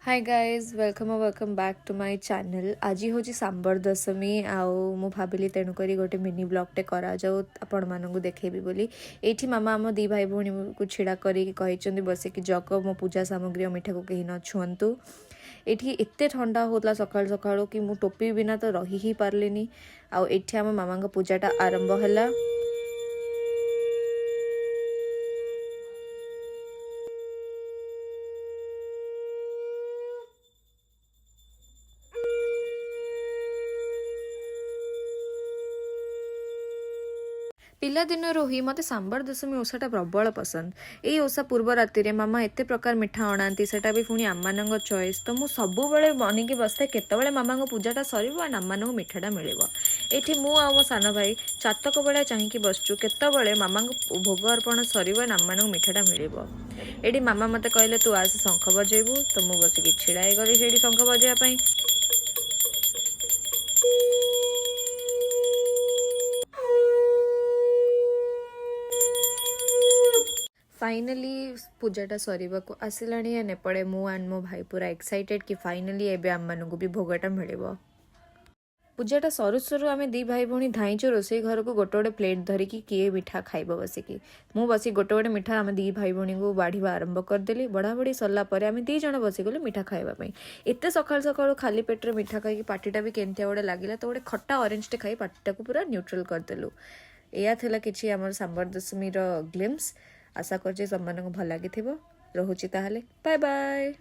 Hi guys welcome back to my channel. आज हूँ सांबर दशमी मु भाविली तेणुक गोटे मिनी ब्लॉगटे करा जाऊ आपण मानू देखेबी बोली। एठी मामा आम दी भाई भौणी को छिड़ा कर बसिक जग मो पूजा सामग्री मिठा को कहीं न छुअंतु। एठी एते ठंडा होता सकाल सकाल कि मु टोपी बिना तो रही ही पारलिनी। आउ आम मामा पूजाटा आरंभ है। पिला दिन ही मत सांबर दशमी ओषाटा प्रबल पसंद। यही ओषा पूर्व राति मामा एत प्रकार मिठा अणाती सेटा भी पुणी आम मान चॉइस। तो मुझे सबुबले बनिकी बसते केतबले मामा पूजाटा सर आम मान मिठाटा मिल। ये मु आ मो सान भाई चातक बेला चाहिए बसचु केतबले मामा भोग अर्पण सर आम मान मिठाटा मिल। ये मामा मत कहले तू आस शंख बजेबू तो मुझे बसिक छिड़ा गली से शंख बजाई। फाइनली पूजाटा सरीबा को आसिलाणी एपड़े मु एंड मो भाई पूरा एक्साइटेड कि फाइनली एबे आम मानू भी भोगटा मिल। पूजाटा सरू सरू आम दी भाई भौणी धाइचु रोसई घर को गोटे गोटे प्लेट धरिकी किए मिठा खाइब बसिकी। मु बसी गोटे गोटे मिठा आम दी भाई भौणी को बाढ़ा आरंभ करदेली। बड़ा बड़ी सरला आम दी जन बसीगलु मिठा खाइबा। एते सकाल सकाल खाली पेटर मिठा खाई पार्टीटा भी केमतिया गोटे लगिला तो गोटे खट्टा ऑरेंजटे खाई पार्टीटा को पूरा न्यूट्रल करदेलु। या थिला किछि हमर सांबर दशमी रो ग्लिम्स। आशा करछि सब मानक भल लागिथिबो। रहुछि ताहाले बाय बाय।